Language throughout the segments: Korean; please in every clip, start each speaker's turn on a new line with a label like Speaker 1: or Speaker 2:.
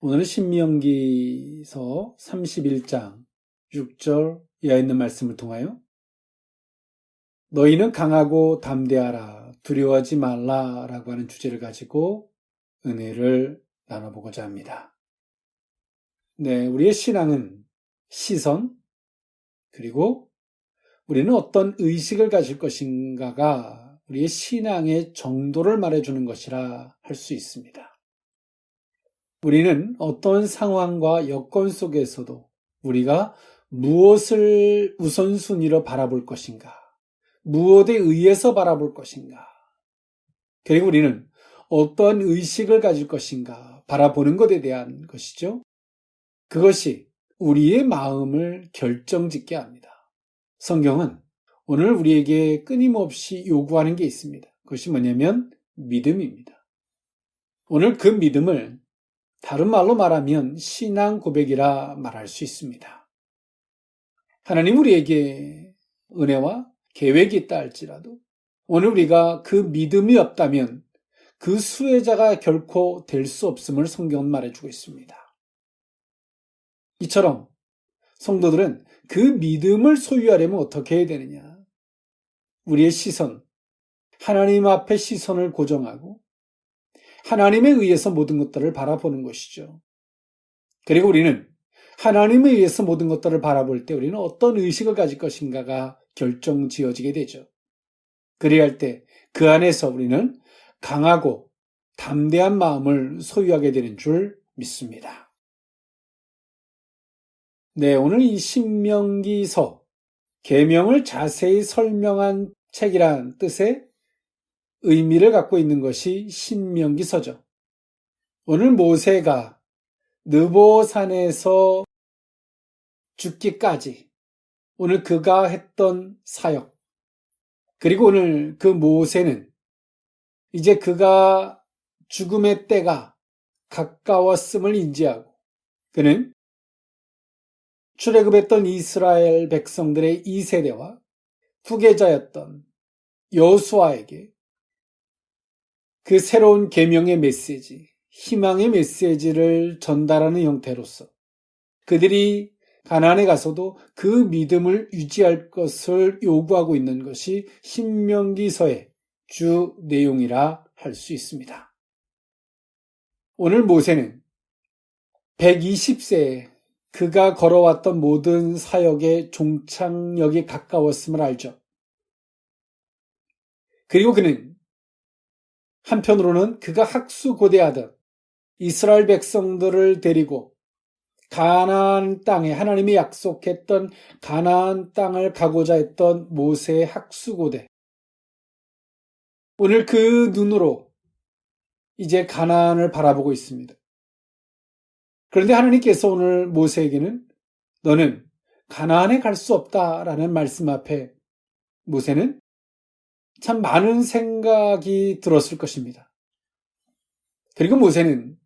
Speaker 1: 오늘은 신명기서 31장 6절 이하에 있는 말씀을 통하여 너희는 강하고 담대하라, 두려워하지 말라 라고 하는 주제를 가지고 은혜를 나눠보고자 합니다. 네, 우리의 신앙은 시선, 그리고 우리는 어떤 의식을 가질 것인가가 우리의 신앙의 정도를 말해주는 것이라 할 수 있습니다. 우리는 어떤 상황과 여건 속에서도 우리가 무엇을 우선순위로 바라볼 것인가, 무엇에 의해서 바라볼 것인가, 그리고 우리는 어떤 의식을 가질 것인가 바라보는 것에 대한 것이죠. 그것이 우리의 마음을 결정짓게 합니다. 성경은 오늘 우리에게 끊임없이 요구하는 게 있습니다. 그것이 뭐냐면 믿음입니다. 오늘 그 믿음을 다른 말로 말하면 신앙 고백이라 말할 수 있습니다. 하나님 우리에게 은혜와 계획이 있다 할지라도 오늘 우리가 그 믿음이 없다면 그 수혜자가 결코 될 수 없음을 성경은 말해주고 있습니다. 이처럼 성도들은 그 믿음을 소유하려면 어떻게 해야 되느냐? 우리의 시선, 하나님 앞에 시선을 고정하고 하나님에 의해서 모든 것들을 바라보는 것이죠. 그리고 우리는 하나님에 의해서 모든 것들을 바라볼 때 우리는 어떤 의식을 가질 것인가가 결정지어지게 되죠. 그래야 할 때 그 안에서 우리는 강하고 담대한 마음을 소유하게 되는 줄 믿습니다. 네, 오늘 이 신명기서, 계명을 자세히 설명한 책이란 뜻의 의미를 갖고 있는 것이 신명기서죠. 오늘 모세가 느보산에서 죽기까지 오늘 그가 했던 사역, 그리고 오늘 그 모세는 이제 그가 죽음의 때가 가까웠음을 인지하고 그는 출애굽했던 이스라엘 백성들의 2세대와 후계자였던 여호수아에게 그 새로운 계명의 메시지, 희망의 메시지를 전달하는 형태로서 그들이 가나안에 가서도 그 믿음을 유지할 것을 요구하고 있는 것이 신명기서의 주 내용이라 할 수 있습니다. 오늘 모세는 120세에 그가 걸어왔던 모든 사역의 종착역이 가까웠음을 알죠. 그리고 그는 한편으로는 그가 학수고대하던 이스라엘 백성들을 데리고 가나안 땅에 하나님이 약속했던 가나안 땅을 가고자 했던 모세의 학수고대. 오늘 그 눈으로 이제 가나안을 바라보고 있습니다. 그런데 하나님께서 오늘 모세에게는 너는 가나안에 갈 수 없다라는 말씀 앞에 모세는 참 많은 생각이 들었을 것입니다. 그리고 모세는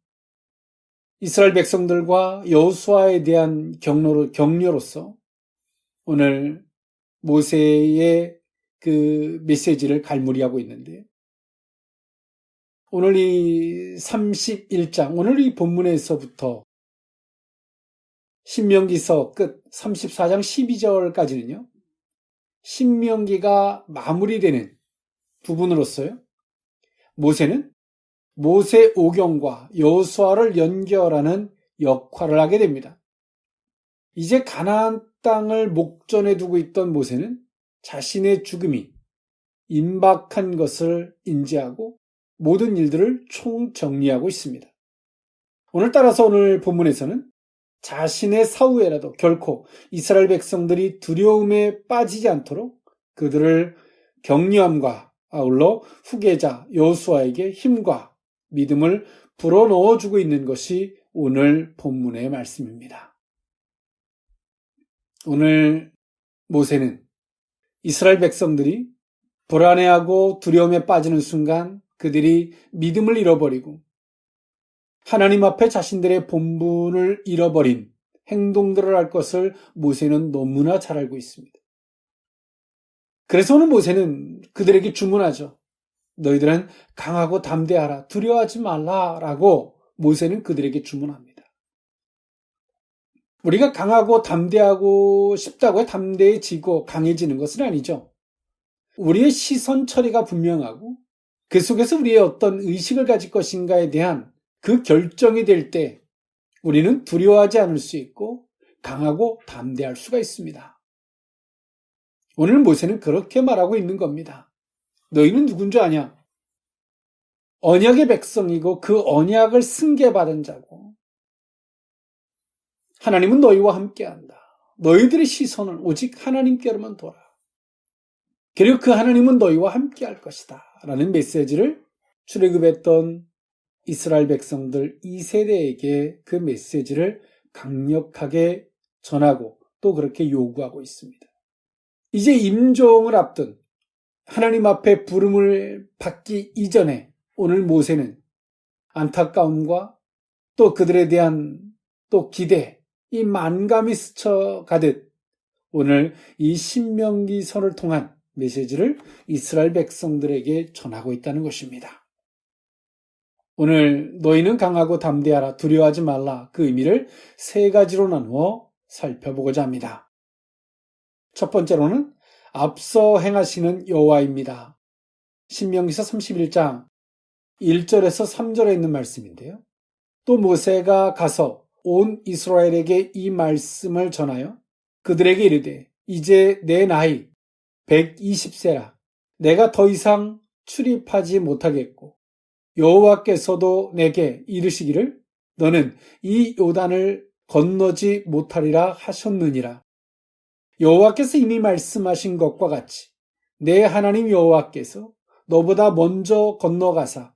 Speaker 1: 이스라엘 백성들과 여호수아에 대한 격려로서 오늘 모세의 그 메시지를 갈무리하고 있는데 오늘 이 31장, 오늘 이 본문에서부터 신명기서 끝 34장 12절까지는요. 신명기가 마무리되는 부분으로서요. 모세는 모세 오경과 여호수아를 연결하는 역할을 하게 됩니다. 이제 가나안 땅을 목전에 두고 있던 모세는 자신의 죽음이 임박한 것을 인지하고 모든 일들을 총정리하고 있습니다. 오늘 따라서 오늘 본문에서는 자신의 사후에라도 결코 이스라엘 백성들이 두려움에 빠지지 않도록 그들을 격려함과 아울러 후계자 여호수아에게 힘과 믿음을 불어넣어주고 있는 것이 오늘 본문의 말씀입니다. 오늘 모세는 이스라엘 백성들이 불안해하고 두려움에 빠지는 순간 그들이 믿음을 잃어버리고 하나님 앞에 자신들의 본분을 잃어버린 행동들을 할 것을 모세는 너무나 잘 알고 있습니다. 그래서 오늘 모세는 그들에게 주문하죠. 너희들은 강하고 담대하라, 두려워하지 말라라고 모세는 그들에게 주문합니다. 우리가 강하고 담대하고 싶다고 담대해지고 강해지는 것은 아니죠. 우리의 시선 처리가 분명하고 그 속에서 우리의 어떤 의식을 가질 것인가에 대한 그 결정이 될 때 우리는 두려워하지 않을 수 있고 강하고 담대할 수가 있습니다. 오늘 모세는 그렇게 말하고 있는 겁니다. 너희는 누군 줄 아냐? 언약의 백성이고 그 언약을 승계받은 자고 하나님은 너희와 함께한다. 너희들의 시선을 오직 하나님께로만 둬라. 그리고 그 하나님은 너희와 함께할 것이다. 라는 메시지를 출애굽했던 이스라엘 백성들 2세대에게 그 메시지를 강력하게 전하고 또 그렇게 요구하고 있습니다. 이제 임종을 앞둔 하나님 앞에 부름을 받기 이전에 오늘 모세는 안타까움과 또 그들에 대한 또 기대, 이 만감이 스쳐가듯 오늘 이 신명기서를 통한 메시지를 이스라엘 백성들에게 전하고 있다는 것입니다. 오늘 너희는 강하고 담대하라, 두려워하지 말라, 그 의미를 세 가지로 나누어 살펴보고자 합니다. 첫 번째로는 앞서 행하시는 여호와입니다. 신명기서 31장 1절에서 3절에 있는 말씀인데요. 또 모세가 가서 온 이스라엘에게 이 말씀을 전하여 그들에게 이르되 이제 내 나이 120세라 내가 더 이상 출입하지 못하겠고 여호와께서도 내게 이르시기를 너는 이 요단을 건너지 못하리라 하셨느니라. 여호와께서 이미 말씀하신 것과 같이 내 하나님 여호와께서 너보다 먼저 건너가사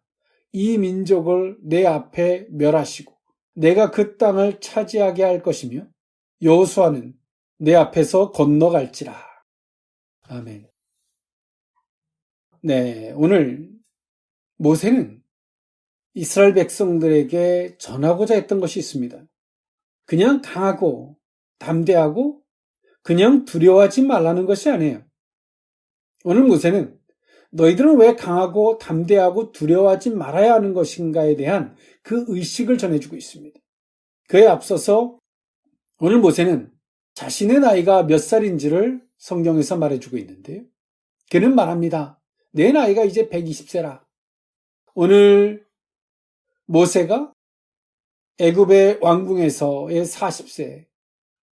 Speaker 1: 이 민족을 내 앞에 멸하시고 내가 그 땅을 차지하게 할 것이며 여호수아는 내 앞에서 건너갈지라. 아멘. 네, 오늘 모세는 이스라엘 백성들에게 전하고자 했던 것이 있습니다. 그냥 강하고 담대하고 그냥 두려워하지 말라는 것이 아니에요. 오늘 모세는 너희들은 왜 강하고 담대하고 두려워하지 말아야 하는 것인가에 대한 그 의식을 전해주고 있습니다. 그에 앞서서 오늘 모세는 자신의 나이가 몇 살인지를 성경에서 말해주고 있는데요. 그는 말합니다. 내 나이가 이제 120세라. 오늘 모세가 애굽의 왕궁에서의 40세,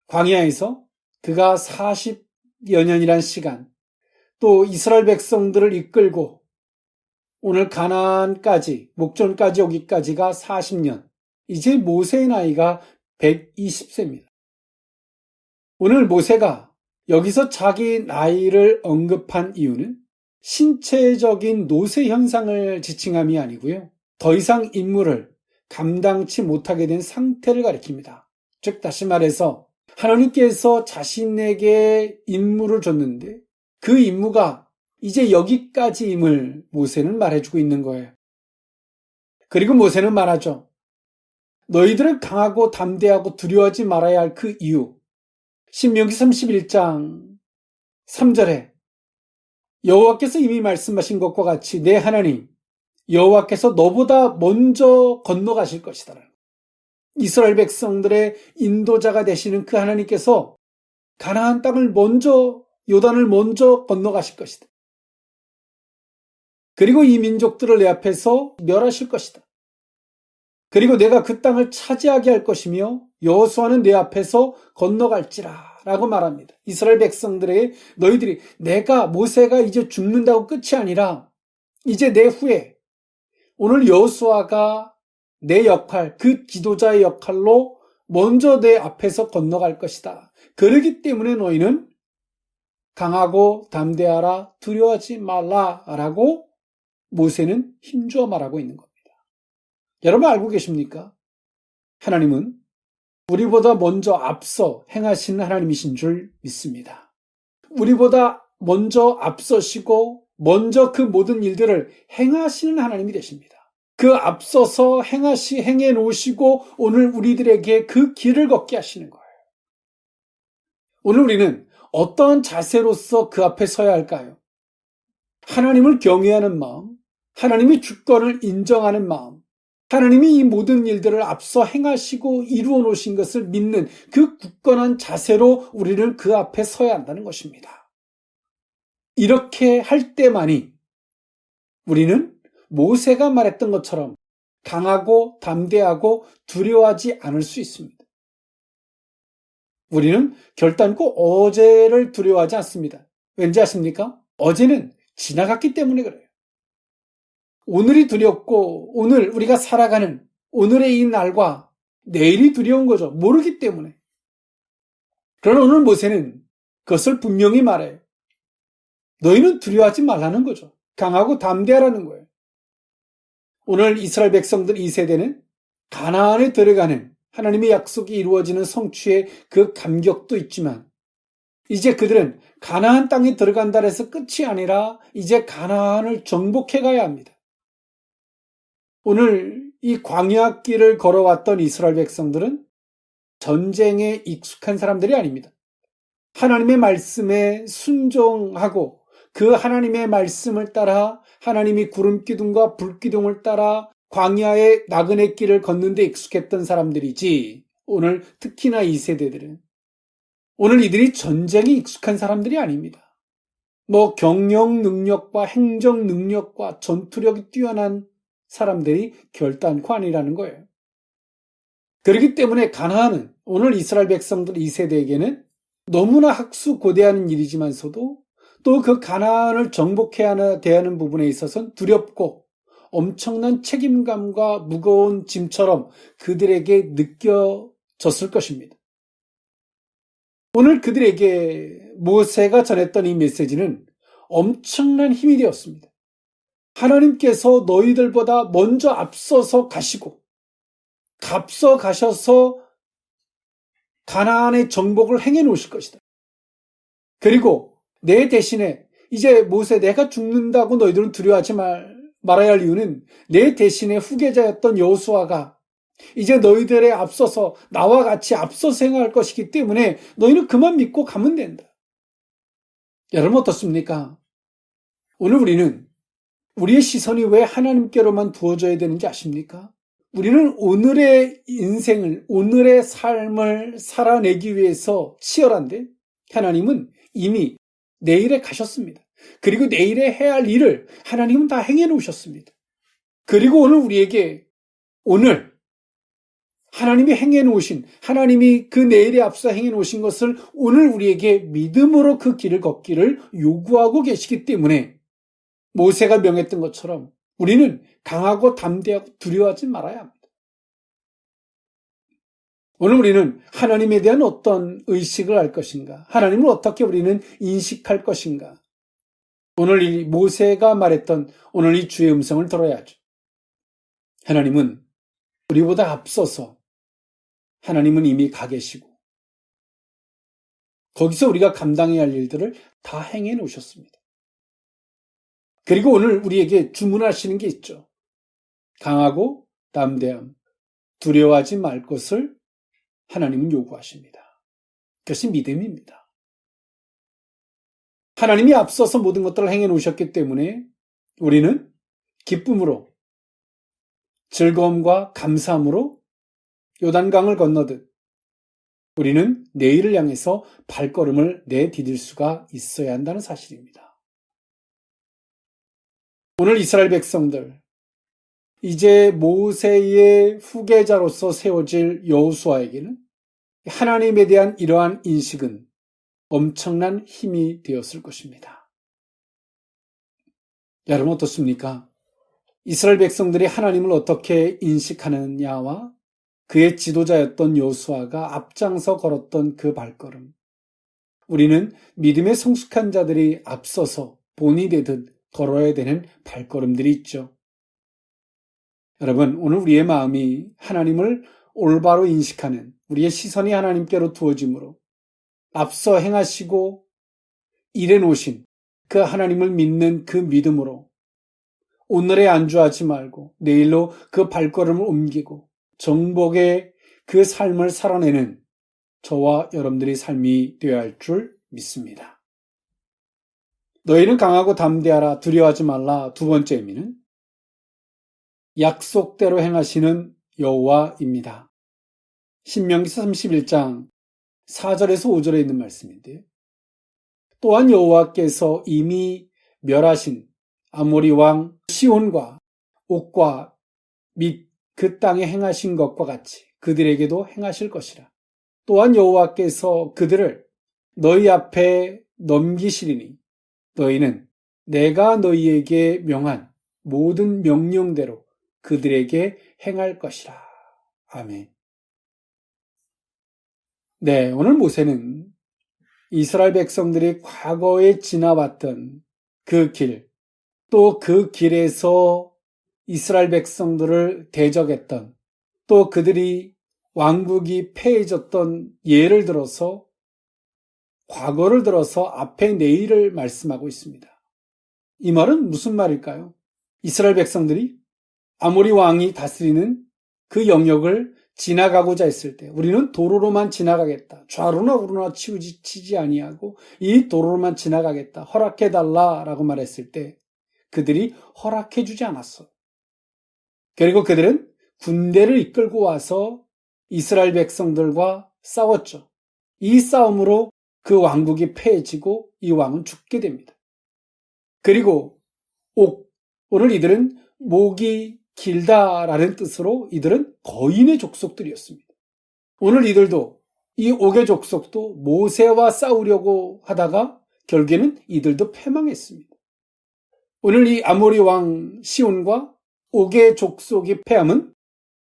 Speaker 1: 광야에서 그가 40여 년이란 시간, 또 이스라엘 백성들을 이끌고 오늘 가나안까지, 목전까지 오기까지가 40년. 이제 모세의 나이가 120세입니다. 오늘 모세가 여기서 자기 나이를 언급한 이유는 신체적인 노쇠 현상을 지칭함이 아니고요. 더 이상 임무를 감당치 못하게 된 상태를 가리킵니다. 즉 다시 말해서 하나님께서 자신에게 임무를 줬는데 그 임무가 이제 여기까지임을 모세는 말해주고 있는 거예요. 그리고 모세는 말하죠. 너희들은 강하고 담대하고 두려워하지 말아야 할 그 이유. 신명기 31장 3절에 여호와께서 이미 말씀하신 것과 같이 내 하나님 여호와께서 너보다 먼저 건너가실 것이다. 이스라엘 백성들의 인도자가 되시는 그 하나님께서 가나안 땅을 먼저 요단을 먼저 건너가실 것이다. 그리고 이 민족들을 내 앞에서 멸하실 것이다. 그리고 내가 그 땅을 차지하게 할 것이며 여호수아는 내 앞에서 건너갈지라 라고 말합니다. 이스라엘 백성들에게 너희들이 모세가 이제 죽는다고 끝이 아니라 이제 내 후에 오늘 여호수아가 내 역할, 그 지도자의 역할로 먼저 내 앞에서 건너갈 것이다. 그러기 때문에 너희는 강하고 담대하라, 두려워하지 말라라고 모세는 힘주어 말하고 있는 겁니다. 여러분 알고 계십니까? 하나님은 우리보다 먼저 앞서 행하시는 하나님이신 줄 믿습니다. 우리보다 먼저 앞서시고 먼저 그 모든 일들을 행하시는 하나님이 되십니다. 그 앞서서 행해 놓으시고 오늘 우리들에게 그 길을 걷게 하시는 거예요. 오늘 우리는 어떠한 자세로서 그 앞에 서야 할까요? 하나님을 경외하는 마음, 하나님의 주권을 인정하는 마음, 하나님이 이 모든 일들을 앞서 행하시고 이루어 놓으신 것을 믿는 그 굳건한 자세로 우리는 그 앞에 서야 한다는 것입니다. 이렇게 할 때만이 우리는 모세가 말했던 것처럼 강하고 담대하고 두려워하지 않을 수 있습니다. 우리는 결단코 어제를 두려워하지 않습니다. 왠지 아십니까? 어제는 지나갔기 때문에 그래요. 오늘이 두렵고 오늘 우리가 살아가는 오늘의 이 날과 내일이 두려운 거죠. 모르기 때문에. 그러나 오늘 모세는 그것을 분명히 말해요. 너희는 두려워하지 말라는 거죠. 강하고 담대하라는 거예요. 오늘 이스라엘 백성들 2세대는 가나안에 들어가는 하나님의 약속이 이루어지는 성취의 그 감격도 있지만 이제 그들은 가나안 땅에 들어간다 해서 끝이 아니라 이제 가나안을 정복해 가야 합니다. 오늘 이 광야 길을 걸어왔던 이스라엘 백성들은 전쟁에 익숙한 사람들이 아닙니다. 하나님의 말씀에 순종하고 그 하나님의 말씀을 따라 하나님이 구름 기둥과 불 기둥을 따라 광야의 나그네 길을 걷는 데 익숙했던 사람들이지 오늘 특히나 이 세대들은 오늘 이들이 전쟁에 익숙한 사람들이 아닙니다. 경영 능력과 행정 능력과 전투력이 뛰어난 사람들이 결단코 아니라는 거예요. 그렇기 때문에 가나안은 오늘 이스라엘 백성들 2세대에게는 너무나 학수고대하는 일이지만서도 또 그 가나안을 정복해야 대하는 부분에 있어서는 두렵고 엄청난 책임감과 무거운 짐처럼 그들에게 느껴졌을 것입니다. 오늘 그들에게 모세가 전했던 이 메시지는 엄청난 힘이 되었습니다. 하나님께서 너희들보다 먼저 앞서서 가시고 앞서 가셔서 가나안의 정복을 행해 놓으실 것이다. 그리고 내 대신에 이제 모세 내가 죽는다고 너희들은 두려워하지 말아야 할 이유는 내 대신에 후계자였던 여호수아가 이제 너희들에 앞서서 나와 같이 앞서서 행할 것이기 때문에 너희는 그만 믿고 가면 된다. 여러분 어떻습니까? 오늘 우리는 우리의 시선이 왜 하나님께로만 두어져야 되는지 아십니까? 우리는 오늘의 인생을, 오늘의 삶을 살아내기 위해서 치열한데 하나님은 이미 내일에 가셨습니다. 그리고 내일에 해야 할 일을 하나님은 다 행해 놓으셨습니다. 그리고 오늘 우리에게 오늘 하나님이 행해 놓으신, 하나님이 그 내일에 앞서 행해 놓으신 것을 오늘 우리에게 믿음으로 그 길을 걷기를 요구하고 계시기 때문에 모세가 명했던 것처럼 우리는 강하고 담대하고 두려워하지 말아야 합니다. 오늘 우리는 하나님에 대한 어떤 의식을 할 것인가? 하나님을 어떻게 우리는 인식할 것인가? 오늘 이 모세가 말했던 오늘 이 주의 음성을 들어야죠. 하나님은 우리보다 앞서서 하나님은 이미 가 계시고 거기서 우리가 감당해야 할 일들을 다 행해 놓으셨습니다. 그리고 오늘 우리에게 주문하시는 게 있죠. 강하고 담대함, 두려워하지 말 것을 하나님은 요구하십니다. 그것이 믿음입니다. 하나님이 앞서서 모든 것들을 행해 놓으셨기 때문에 우리는 기쁨으로, 즐거움과 감사함으로 요단강을 건너듯 우리는 내일을 향해서 발걸음을 내디딜 수가 있어야 한다는 사실입니다. 오늘 이스라엘 백성들, 이제 모세의 후계자로서 세워질 여호수아에게는 하나님에 대한 이러한 인식은 엄청난 힘이 되었을 것입니다. 여러분 어떻습니까? 이스라엘 백성들이 하나님을 어떻게 인식하느냐와 그의 지도자였던 여호수아가 앞장서 걸었던 그 발걸음. 우리는 믿음의 성숙한 자들이 앞서서 본이 되듯 걸어야 되는 발걸음들이 있죠. 여러분, 오늘 우리의 마음이 하나님을 올바로 인식하는 우리의 시선이 하나님께로 두어짐으로 앞서 행하시고 일해 놓으신 그 하나님을 믿는 그 믿음으로 오늘에 안주하지 말고 내일로 그 발걸음을 옮기고 정복의 그 삶을 살아내는 저와 여러분들의 삶이 되어야 할 줄 믿습니다. 너희는 강하고 담대하라, 두려워하지 말라. 두 번째 의미는 약속대로 행하시는 여호와입니다. 신명기서 31장 4절에서 5절에 있는 말씀인데요. 또한 여호와께서 이미 멸하신 아모리 왕 시온과 옥과 및 그 땅에 행하신 것과 같이 그들에게도 행하실 것이라. 또한 여호와께서 그들을 너희 앞에 넘기시리니 너희는 내가 너희에게 명한 모든 명령대로 그들에게 행할 것이라. 아멘. 네, 오늘 모세는 이스라엘 백성들이 과거에 지나왔던 그 길, 또 그 길에서 이스라엘 백성들을 대적했던, 또 그들이 왕국이 패해졌던 예를 들어서 과거를 들어서 앞에 내일을 말씀하고 있습니다. 이 말은 무슨 말일까요? 이스라엘 백성들이 아모리 왕이 다스리는 그 영역을 지나가고자 했을 때 우리는 도로로만 지나가겠다. 좌로나 우로나 치지 아니하고 이 도로로만 지나가겠다. 허락해달라라고 말했을 때 그들이 허락해주지 않았어. 그리고 그들은 군대를 이끌고 와서 이스라엘 백성들과 싸웠죠. 이 싸움으로 그 왕국이 패해지고 이 왕은 죽게 됩니다. 그리고 오늘 이들은 목이 길다라는 뜻으로 이들은 거인의 족속들이었습니다. 오늘 이들도 이 옥의 족속도 모세와 싸우려고 하다가 결국에는 이들도 패망했습니다. 오늘 이 아모리 왕 시온과 옥의 족속이 패함은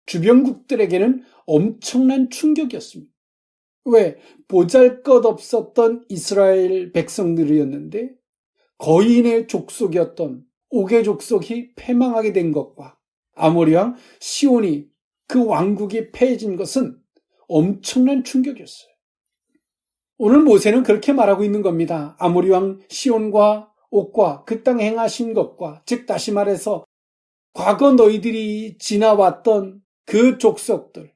Speaker 1: 주변국들에게는 엄청난 충격이었습니다. 왜? 보잘것없었던 이스라엘 백성들이었는데 거인의 족속이었던 옥의 족속이 패망하게 된 것과 아모리 왕 시온이 그 왕국이 패해진 것은 엄청난 충격이었어요. 오늘 모세는 그렇게 말하고 있는 겁니다. 아모리 왕 시온과 옥과 그 땅에 행하신 것과, 즉 다시 말해서 과거 너희들이 지나왔던 그 족속들,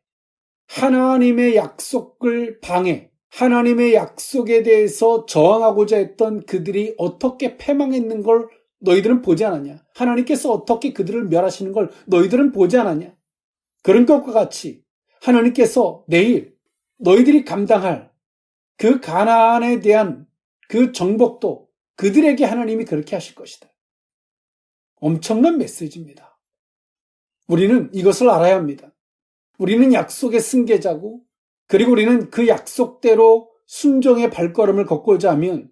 Speaker 1: 하나님의 약속을 방해, 하나님의 약속에 대해서 저항하고자 했던 그들이 어떻게 패망했는 걸 너희들은 보지 않았냐? 하나님께서 어떻게 그들을 멸하시는 걸 너희들은 보지 않았냐? 그런 것과 같이 하나님께서 내일 너희들이 감당할 그 가나안에 대한 그 정복도 그들에게 하나님이 그렇게 하실 것이다. 엄청난 메시지입니다. 우리는 이것을 알아야 합니다. 우리는 약속의 승계자고, 그리고 우리는 그 약속대로 순종의 발걸음을 걷고자 하면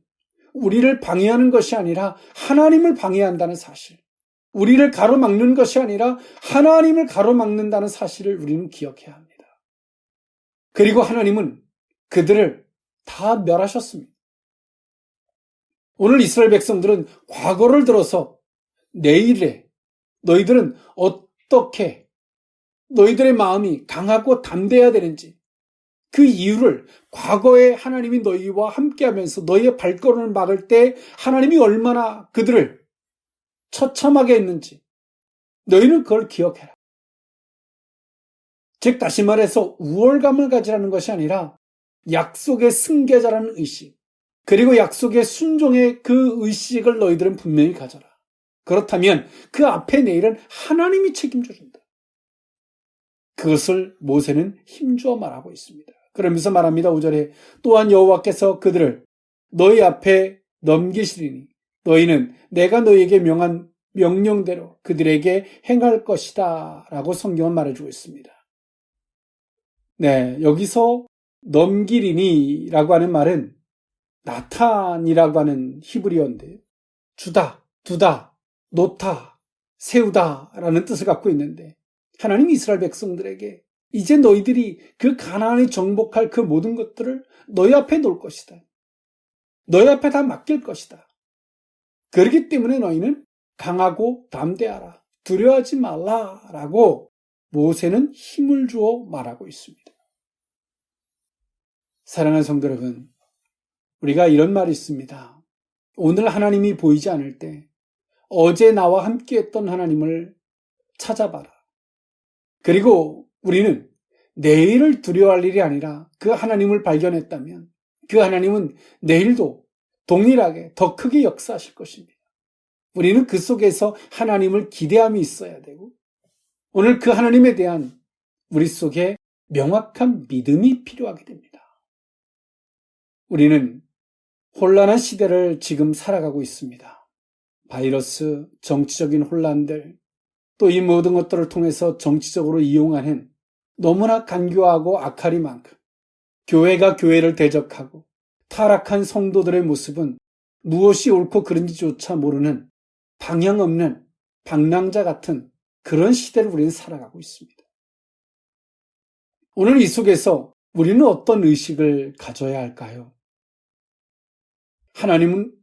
Speaker 1: 우리를 방해하는 것이 아니라 하나님을 방해한다는 사실, 우리를 가로막는 것이 아니라 하나님을 가로막는다는 사실을 우리는 기억해야 합니다. 그리고 하나님은 그들을 다 멸하셨습니다. 오늘 이스라엘 백성들은 과거를 들어서 내일에 너희들은 어떻게 너희들의 마음이 강하고 담대해야 되는지, 그 이유를 과거에 하나님이 너희와 함께하면서 너희의 발걸음을 막을 때 하나님이 얼마나 그들을 처참하게 했는지 너희는 그걸 기억해라. 즉 다시 말해서 우월감을 가지라는 것이 아니라 약속의 승계자라는 의식, 그리고 약속의 순종의 그 의식을 너희들은 분명히 가져라. 그렇다면 그 앞에 내일은 하나님이 책임져 준다. 그것을 모세는 힘주어 말하고 있습니다. 그러면서 말합니다. 5절에 또한 여호와께서 그들을 너희 앞에 넘기시리니 너희는 내가 너희에게 명한 명령대로 그들에게 행할 것이다 라고 성경은 말해주고 있습니다. 네, 여기서 넘기리니 라고 하는 말은 나탄이라고 하는 히브리어인데 주다, 두다, 놓다, 세우다 라는 뜻을 갖고 있는데 하나님 이스라엘 백성들에게 이제 너희들이 그 가나안에 정복할 그 모든 것들을 너희 앞에 놓을 것이다. 너희 앞에 다 맡길 것이다. 그렇기 때문에 너희는 강하고 담대하라. 두려워하지 말라라고 모세는 힘을 주어 말하고 있습니다. 사랑하는 성도 여러분, 우리가 이런 말이 있습니다. 오늘 하나님이 보이지 않을 때 어제 나와 함께했던 하나님을 찾아봐라. 그리고 우리는 내일을 두려워할 일이 아니라 그 하나님을 발견했다면 그 하나님은 내일도 동일하게 더 크게 역사하실 것입니다. 우리는 그 속에서 하나님을 기대함이 있어야 되고 오늘 그 하나님에 대한 우리 속에 명확한 믿음이 필요하게 됩니다. 우리는 혼란한 시대를 지금 살아가고 있습니다. 바이러스, 정치적인 혼란들, 또 이 모든 것들을 통해서 정치적으로 이용하는 너무나 간교하고 악할이 많고 교회가 교회를 대적하고 타락한 성도들의 모습은 무엇이 옳고 그른지조차 모르는 방향 없는 방랑자 같은 그런 시대를 우리는 살아가고 있습니다. 오늘 이 속에서 우리는 어떤 의식을 가져야 할까요? 하나님은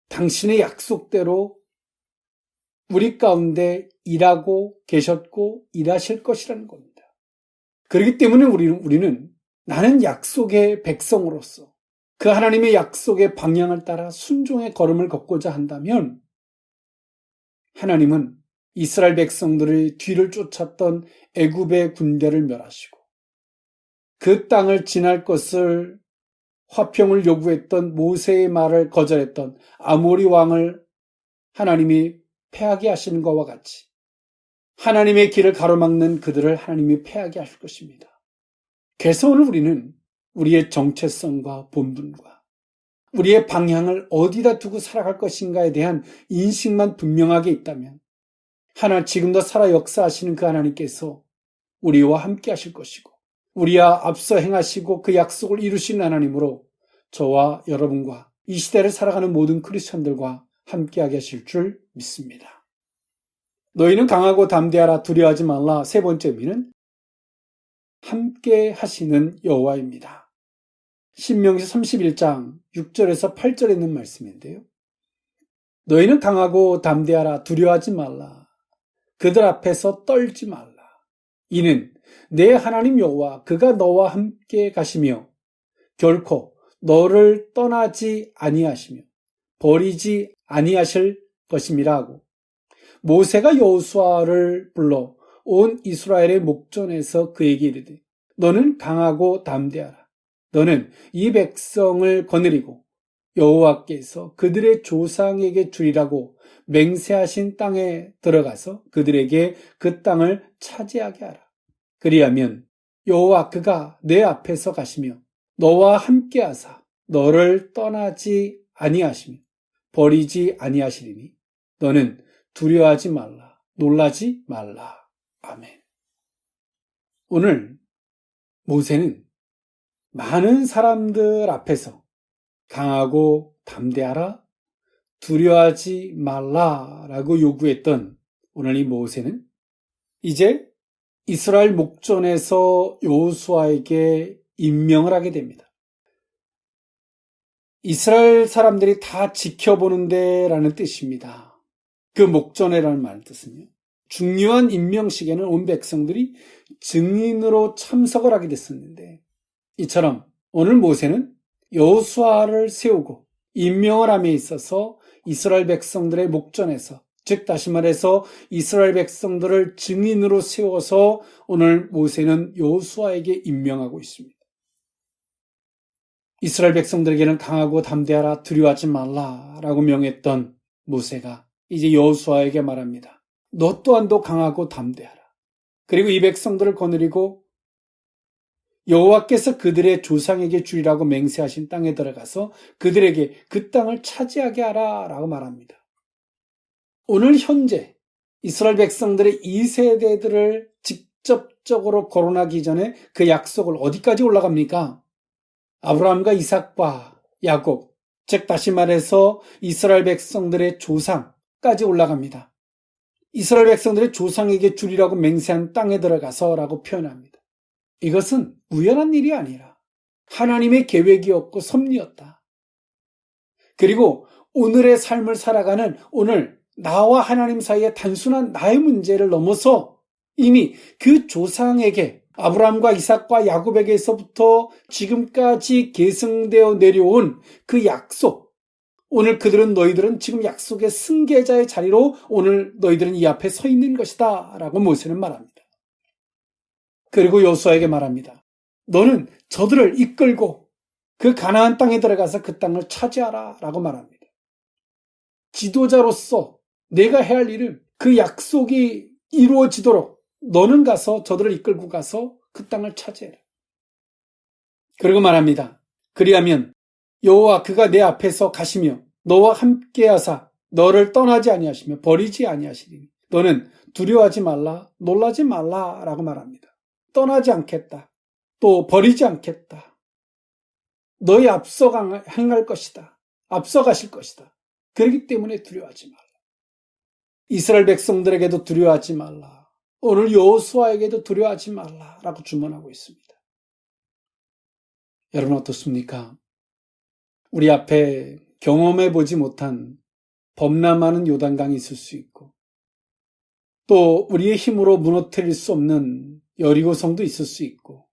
Speaker 1: 당신의 약속대로 우리 가운데 일하고 계셨고 일하실 것이라는 겁니다. 그렇기 때문에 우리는 나는 약속의 백성으로서 그 하나님의 약속의 방향을 따라 순종의 걸음을 걷고자 한다면 하나님은 이스라엘 백성들의 뒤를 쫓았던 애굽의 군대를 멸하시고 그 땅을 지날 것을 화평을 요구했던 모세의 말을 거절했던 아모리 왕을 하나님이 패하게 하시는 것과 같이 하나님의 길을 가로막는 그들을 하나님이 패하게 하실 것입니다. 그래서 오늘 우리는 우리의 정체성과 본분과 우리의 방향을 어디다 두고 살아갈 것인가에 대한 인식만 분명하게 있다면 지금도 살아 역사하시는 그 하나님께서 우리와 함께 하실 것이고 우리와 앞서 행하시고 그 약속을 이루신 하나님으로 저와 여러분과 이 시대를 살아가는 모든 크리스천들과 함께하게 하실 줄 믿습니다. 너희는 강하고 담대하라 두려워하지 말라. 세 번째 의미는 함께 하시는 여호와입니다. 신명기 31장 6절에서 8절에 있는 말씀인데요. 너희는 강하고 담대하라 두려워하지 말라. 그들 앞에서 떨지 말라. 이는 내 하나님 여호와 그가 너와 함께 가시며 결코 너를 떠나지 아니하시며 버리지 아니하실 것임이라 하고 모세가 여호수아를 불러 온 이스라엘의 목전에서 그에게 이르되 너는 강하고 담대하라. 너는 이 백성을 거느리고 여호와께서 그들의 조상에게 주리라고 맹세하신 땅에 들어가서 그들에게 그 땅을 차지하게 하라. 그리하면 여호와 그가 내 앞에서 가시며 너와 함께 하사 너를 떠나지 아니하시며 버리지 아니하시리니 너는 두려워하지 말라. 놀라지 말라. 아멘. 오늘 모세는 많은 사람들 앞에서 강하고 담대하라, 두려워하지 말라라고 요구했던 오늘 이 모세는 이제 이스라엘 목전에서 여호수아에게 임명을 하게 됩니다. 이스라엘 사람들이 다 지켜보는데 라는 뜻입니다. 그 목전에라는 말 뜻은요. 중요한 임명식에는 온 백성들이 증인으로 참석을 하게 됐었는데 이처럼 오늘 모세는 여호수아를 세우고 임명을 함에 있어서 이스라엘 백성들의 목전에서 즉 다시 말해서 이스라엘 백성들을 증인으로 세워서 오늘 모세는 여호수아에게 임명하고 있습니다. 이스라엘 백성들에게는 강하고 담대하라 두려워하지 말라라고 명했던 모세가 이제 여호수아에게 말합니다. 너 또한도 강하고 담대하라. 그리고 이 백성들을 거느리고 여호와께서 그들의 조상에게 주리라고 맹세하신 땅에 들어가서 그들에게 그 땅을 차지하게 하라 라고 말합니다. 오늘 현재 이스라엘 백성들의 2세대들을 직접적으로 거론하기 전에 그 약속을 어디까지 올라갑니까? 아브라함과 이삭과 야곱, 즉 다시 말해서 이스라엘 백성들의 조상까지 올라갑니다. 이스라엘 백성들의 조상에게 주리라고 맹세한 땅에 들어가서라고 표현합니다. 이것은 우연한 일이 아니라 하나님의 계획이었고 섭리였다. 그리고 오늘의 삶을 살아가는 오늘 나와 하나님 사이의 단순한 나의 문제를 넘어서 이미 그 조상에게 아브라함과 이삭과 야곱에게서부터 지금까지 계승되어 내려온 그 약속, 오늘 너희들은 지금 약속의 승계자의 자리로 오늘 너희들은 이 앞에 서 있는 것이다 라고 모세는 말합니다. 그리고 여호수아에게 말합니다. 너는 저들을 이끌고 그 가나안 땅에 들어가서 그 땅을 차지하라 라고 말합니다. 지도자로서 내가 해야 할 일은 그 약속이 이루어지도록 너는 가서 저들을 이끌고 가서 그 땅을 차지해라. 그리고 말합니다. 그리하면 여호와 그가 내 앞에서 가시며 너와 함께하사 너를 떠나지 아니하시며 버리지 아니하시리니 너는 두려워하지 말라 놀라지 말라라고 말합니다. 떠나지 않겠다. 또 버리지 않겠다. 너희 앞서 행할 것이다. 앞서가실 것이다. 그렇기 때문에 두려워하지 말라. 이스라엘 백성들에게도 두려워하지 말라. 오늘 여호수아에게도 두려워하지 말라라고 주문하고 있습니다. 여러분 어떻습니까? 우리 앞에 경험해 보지 못한 범람하는 요단강이 있을 수 있고 또 우리의 힘으로 무너뜨릴 수 없는 여리고성도 있을 수 있고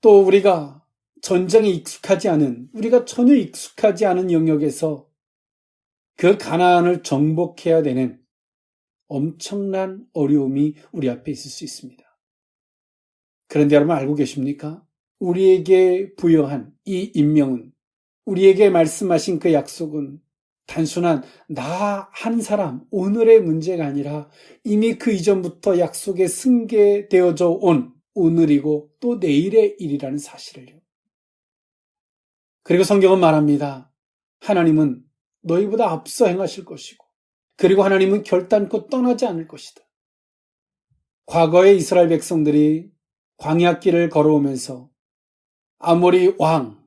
Speaker 1: 또 우리가 전쟁에 익숙하지 않은 우리가 전혀 익숙하지 않은 영역에서 그 가나안을 정복해야 되는 엄청난 어려움이 우리 앞에 있을 수 있습니다. 그런데 여러분 알고 계십니까? 우리에게 부여한 이 임명은 우리에게 말씀하신 그 약속은 단순한 나 한 사람 오늘의 문제가 아니라 이미 그 이전부터 약속에 승계되어져 온 오늘이고 또 내일의 일이라는 사실을요. 그리고 성경은 말합니다. 하나님은 너희보다 앞서 행하실 것이고 그리고 하나님은 결단코 떠나지 않을 것이다. 과거의 이스라엘 백성들이 광야길을 걸어오면서 아모리 왕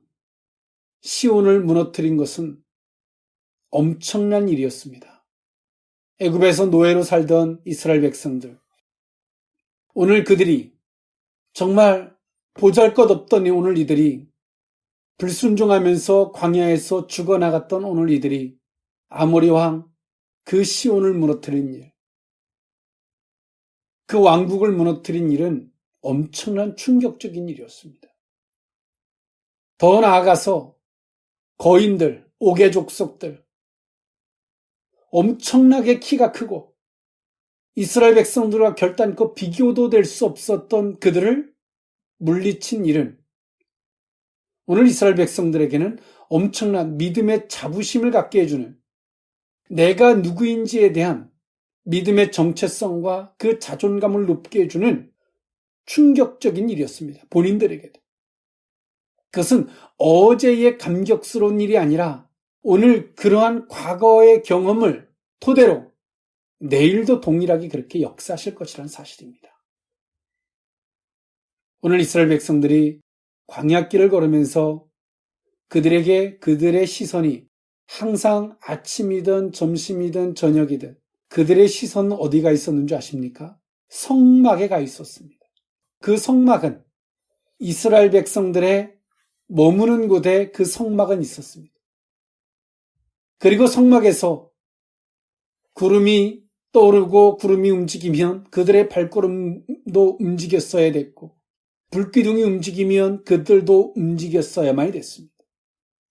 Speaker 1: 시온을 무너뜨린 것은 엄청난 일이었습니다. 애굽에서 노예로 살던 이스라엘 백성들. 오늘 그들이 정말 보잘것없던 오늘 이들이 불순종하면서 광야에서 죽어나갔던 오늘 이들이 아모리 왕 그 시온을 무너뜨린 일. 그 왕국을 무너뜨린 일은 엄청난 충격적인 일이었습니다. 더 나아가서 거인들, 옥의 족속들, 엄청나게 키가 크고 이스라엘 백성들과 결단코 비교도 될 수 없었던 그들을 물리친 일은 오늘 이스라엘 백성들에게는 엄청난 믿음의 자부심을 갖게 해주는 내가 누구인지에 대한 믿음의 정체성과 그 자존감을 높게 해주는 충격적인 일이었습니다. 본인들에게도. 그것은 어제의 감격스러운 일이 아니라 오늘 그러한 과거의 경험을 토대로 내일도 동일하게 그렇게 역사하실 것이라는 사실입니다. 오늘 이스라엘 백성들이 광야길을 걸으면서 그들에게 그들의 시선이 항상 아침이든 점심이든 저녁이든 그들의 시선은 어디가 있었는지 아십니까? 성막에 가 있었습니다. 그 성막은 이스라엘 백성들의 머무는 곳에 그 성막은 있었습니다. 그리고 성막에서 구름이 떠오르고 구름이 움직이면 그들의 발걸음도 움직였어야 됐고 불기둥이 움직이면 그들도 움직였어야만 됐습니다.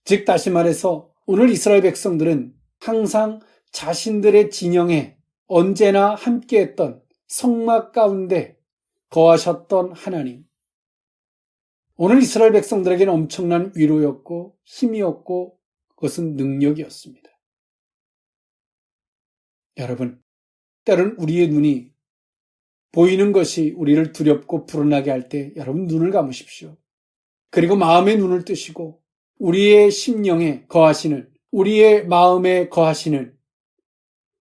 Speaker 1: 즉 다시 말해서 오늘 이스라엘 백성들은 항상 자신들의 진영에 언제나 함께했던 성막 가운데 거하셨던 하나님. 오늘 이스라엘 백성들에게는 엄청난 위로였고 힘이었고 그것은 능력이었습니다. 여러분, 때론 우리의 눈이 보이는 것이 우리를 두렵고 불안하게 할 때 여러분 눈을 감으십시오. 그리고 마음의 눈을 뜨시고 우리의 심령에 거하시는 우리의 마음에 거하시는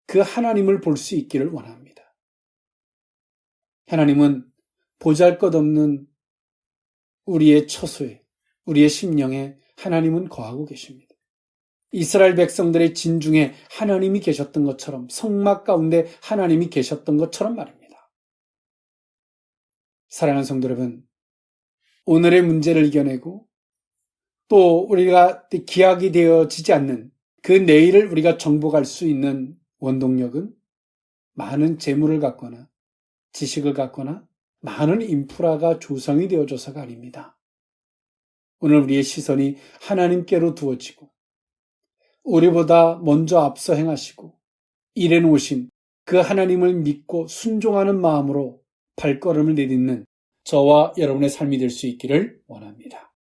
Speaker 1: 그 하나님을 볼 수 있기를 원합니다. 하나님은 보잘것없는 우리의 처소에 우리의 심령에 하나님은 거하고 계십니다. 이스라엘 백성들의 진중에 하나님이 계셨던 것처럼 성막 가운데 하나님이 계셨던 것처럼 말입니다. 사랑하는 성도 여러분, 오늘의 문제를 이겨내고 또 우리가 기약이 되어지지 않는 그 내일을 우리가 정복할 수 있는 원동력은 많은 재물을 갖거나 지식을 갖거나 많은 인프라가 조성이 되어져서가 아닙니다. 오늘 우리의 시선이 하나님께로 두어지고 우리보다 먼저 앞서 행하시고 일해 놓으신 그 하나님을 믿고 순종하는 마음으로 발걸음을 내딛는 저와 여러분의 삶이 될 수 있기를 원합니다.